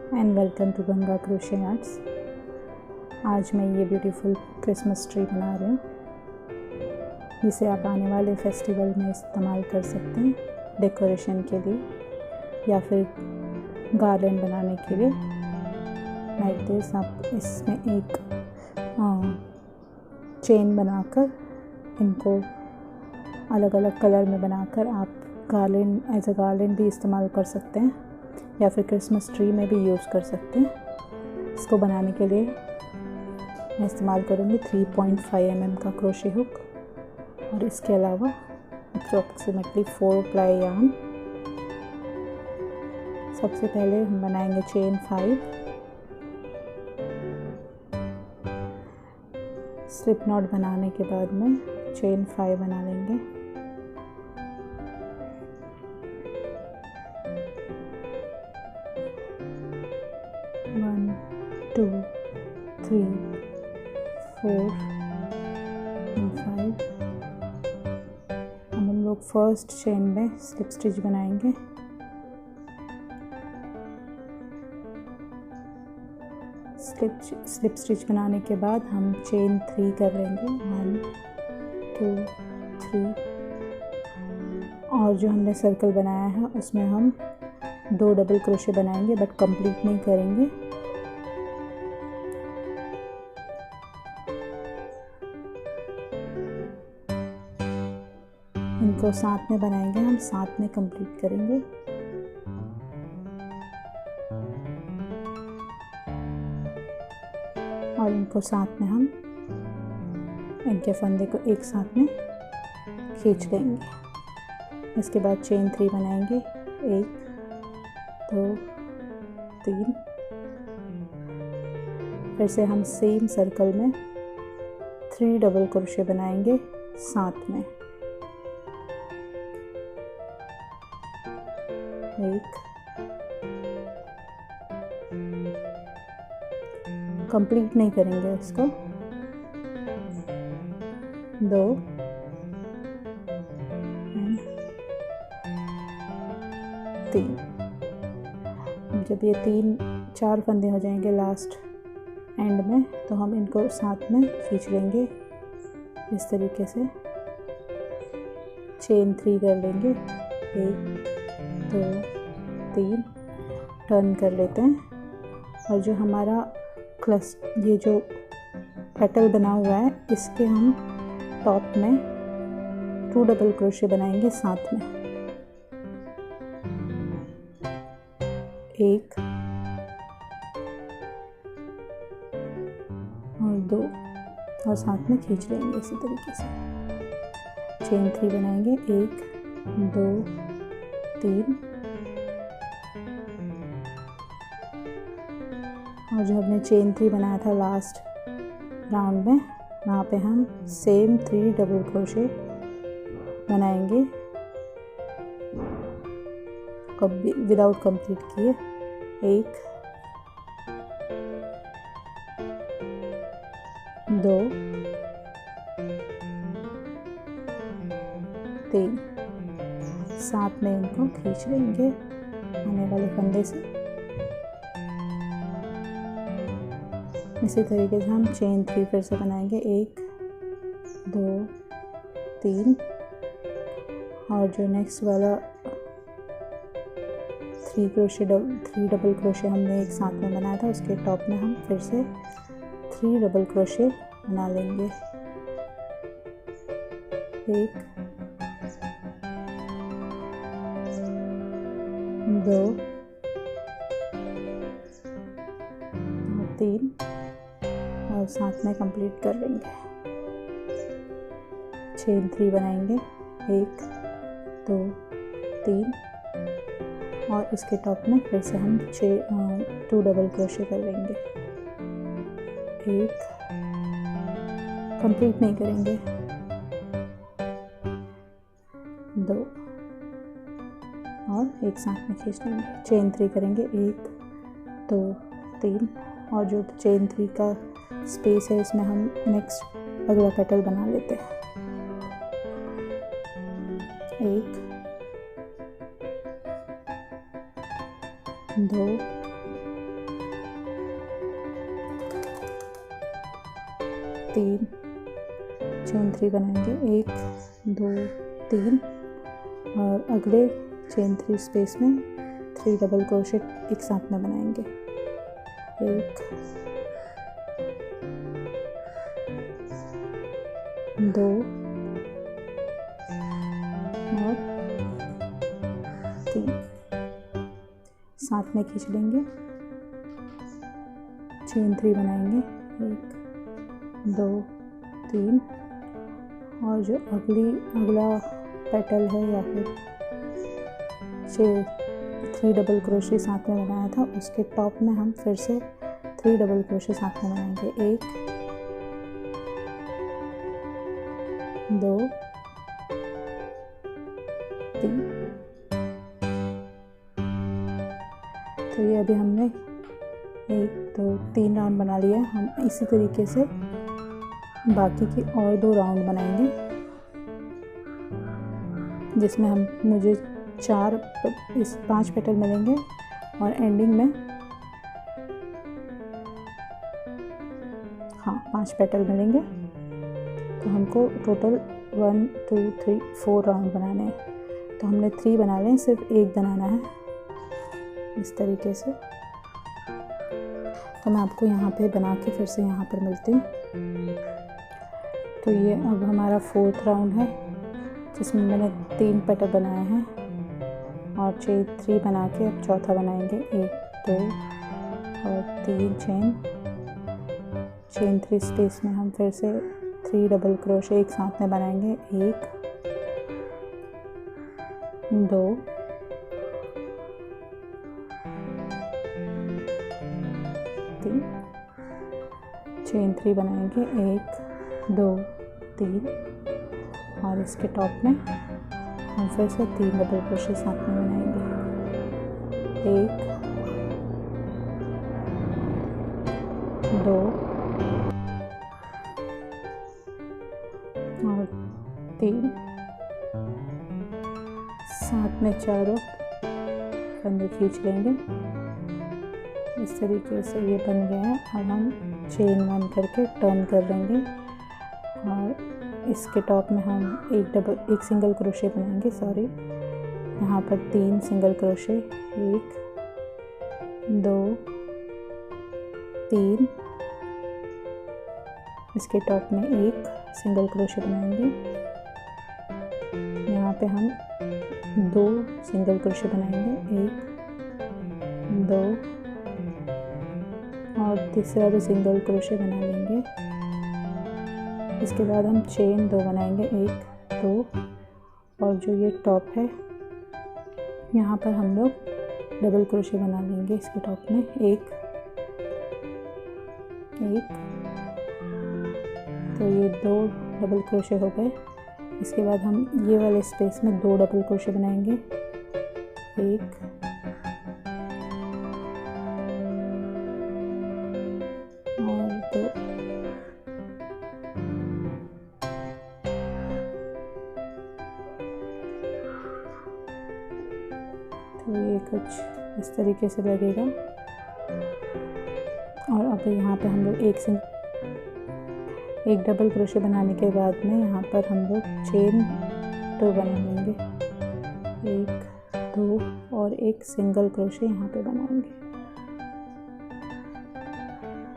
And welcome to Ganga crochet arts. आज मैं ये ब्यूटीफुल क्रिसमस ट्री बना रही हूँ, जिसे आप आने वाले फेस्टिवल में इस्तेमाल कर सकते हैं डेकोरेशन के लिए या फिर गार्डन बनाने के लिए। लाइक दिस, आप इसमें एक चेन बनाकर इनको अलग अलग कलर में बनाकर आप गार्डन एज अ गार्डन भी इस्तेमाल कर सकते हैं या फिर क्रिसमस ट्री में भी यूज़ कर सकते हैं। इसको बनाने के लिए मैं इस्तेमाल करूँगी 3.5 mm का क्रोशे हुक और इसके अलावा अप्रॉक्सीमेटली 4 प्लाई यार्न। सबसे पहले हम बनाएंगे चेन 5, स्लिप नॉट बनाने के बाद में चेन 5 बना लेंगे। One, 2, 3, 4 and 5। हम लोग फर्स्ट चेन में स्लिप स्टिच बनाएंगे। स्लिप स्टिच बनाने के बाद हम चेन 3 कर लेंगे। 1, 2, 3 और जो हमने सर्कल बनाया है उसमें हम 2 डबल क्रोशे बनाएंगे, बट कंप्लीट नहीं करेंगे। इनको साथ में बनाएंगे, हम साथ में कंप्लीट करेंगे। और इनको साथ में हम इनके फंदे को एक साथ में खींच देंगे। इसके बाद चेन 3 बनाएंगे। 1, 2, 3। फिर से हम सेम सर्कल में 3 डबल क्रोशे बनाएंगे साथ में। 1, कंप्लीट नहीं करेंगे इसको। 2 and 3। जब ये 3-4 फंदे हो जाएंगे लास्ट एंड में, तो हम इनको साथ में खींच लेंगे इस तरीके से। चेन 3 कर लेंगे। 1, 2, 3 टर्न कर लेते हैं। और जो हमारा ये जो पेटल बना हुआ है, इसके हम टॉप में 2 डबल क्रोशे बनाएंगे साथ में। 1 और 2 और साथ में खींच लेंगे इसी तरीके से। चेन 3 बनाएंगे। 1, 2, 3 और जो हमने चेन 3 बनाया था लास्ट राउंड में, वहाँ पे हम सेम 3 डबल क्रोशे बनाएंगे विदाउट कंप्लीट किए। 1, 2, 3 साथ में इनको खींच लेंगे आने वाले फंदे से। इसी तरीके से हम चेन 3 फिर से बनाएंगे। 1, 2, 3 और जो नेक्स्ट वाला 3 डबल क्रोशे हमने एक साथ में बनाया था, उसके टॉप में हम फिर से 3 डबल क्रोशे बना लेंगे। 1, 2 और 3 और साथ में कंप्लीट कर लेंगे। चेन 3 बनाएंगे। 1, 2, 3 और इसके टॉप में फिर से हम 2 डबल क्रोशे कर लेंगे। 1 कंप्लीट नहीं करेंगे। 2 और एक साथ में खींच लेंगे। चेन 3 करेंगे। 1, 2, 3 और जो चेन 3 का स्पेस है, इसमें हम नेक्स्ट अगला पेटल बना लेते हैं। 1, 2 3 चेन 3 बनाएंगे, 1 2 3 और अगले चेन 3 स्पेस में 3 डबल क्रोशेट एक साथ में बनाएंगे, 1 2 और 3 साथ में खींच लेंगे, चेन 3 बनाएंगे, 1 2 3 और जो अगला पेटल है या फिर 3 डबल क्रोशे साथ में बनाया था उसके टॉप में हम फिर से 3 डबल क्रोशे साथ में बनाएंगे, 1 2 3। तो ये अभी हमने 1 2 3 राउंड बना लिया। हम इसी तरीके से बाकी की और 2 राउंड बनाएंगे जिसमें मुझे 5 पेटल मिलेंगे और एंडिंग में 5 पेटल मिलेंगे। तो हमको टोटल 1 2 3 4 राउंड बनाने हैं। तो हमने 3 बना लिए, सिर्फ 1 बनाना है इस तरीके से। तो मैं आपको यहाँ पे बना के फिर से यहाँ पर मिलती हूँ। तो ये अब हमारा 4th राउंड है जिसमें मैंने 3 पेटल बनाए हैं और चेन 3 बना के अब चौथा बनाएंगे, 1 2 और 3 चेन 3 स्पेस में हम फिर से 3 डबल क्रोशे एक साथ में बनाएंगे, 1 2 3 चेन 3 बनाएंगे, 1 2 3 और इसके टॉप में हम फिर से 3 डबल क्रोशे साथ में बनाएंगे, 1 2 और 3 साथ में चारों फंदे खींच लेंगे। इस तरीके से ये बन गया है। अब हम चेन 1 करके टर्न कर लेंगे और इसके टॉप में हम एक सिंगल क्रोशे बनाएंगे, यहाँ पर 3 सिंगल क्रोशे, 1 2 3 इसके टॉप में 1 सिंगल क्रोशे बनाएंगे, यहाँ पे हम 2 सिंगल क्रोशे बनाएंगे, 1 2 और तीसरा भी सिंगल क्रोशे बना लेंगे। इसके बाद हम चेन 2 बनाएंगे, 1 2 और जो ये टॉप है यहाँ पर हम लोग डबल क्रोशे बना लेंगे इसके टॉप में, 1 तो ये 2 डबल क्रोशे हो गए। इसके बाद हम ये वाले स्पेस में 2 डबल क्रोशे बनाएंगे, 1 और 2 तो ये कुछ इस तरीके से लगेगा। और अब यहाँ पे हम लोग एक डबल क्रोशे बनाने के बाद में यहाँ पर हम लोग चेन 2 बना लेंगे, 1 2 और एक सिंगल क्रोशे यहाँ पे बनाएंगे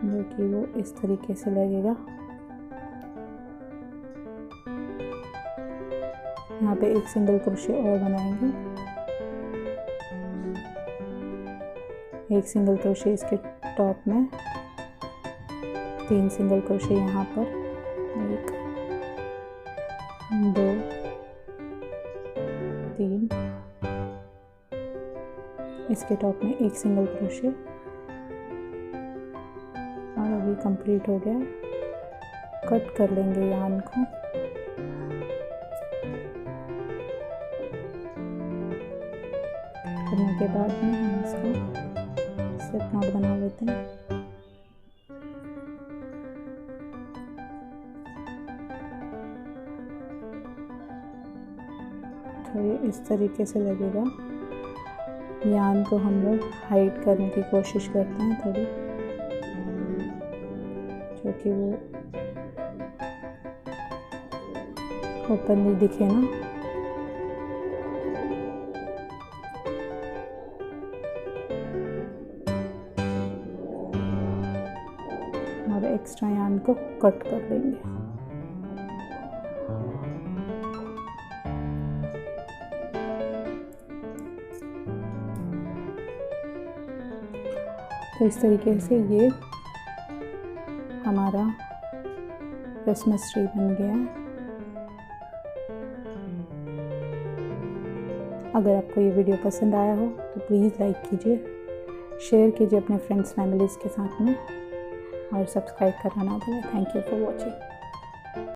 जो कि वो इस तरीके से लगेगा। यहाँ पे एक सिंगल क्रोशे और बनाएंगे, एक सिंगल क्रोशे इसके टॉप में, 3 सिंगल क्रोशे यहाँ पर, 1 2 3 इसके टॉप में 1 सिंगल क्रोशे और अभी कंप्लीट हो गया। कट कर लेंगे यार्न को। करने के बाद में हम इसको स्लिप नॉट बना लेते हैं। तो ये इस तरीके से लगेगा। यार्न को हम लोग हाइड करने की कोशिश करते हैं थोड़ी, जो कि वो ओपनली दिखे ना। और एक्स्ट्रा यार्न को कट कर लेंगे। तो इस तरीके से ये हमारा क्रिसमस ट्री बन गया है। अगर आपको ये वीडियो पसंद आया हो तो प्लीज़ लाइक कीजिए, शेयर कीजिए अपने फ्रेंड्स फैमिलीज़ के साथ में, और सब्सक्राइब करना ना भूलें। Thank you for watching.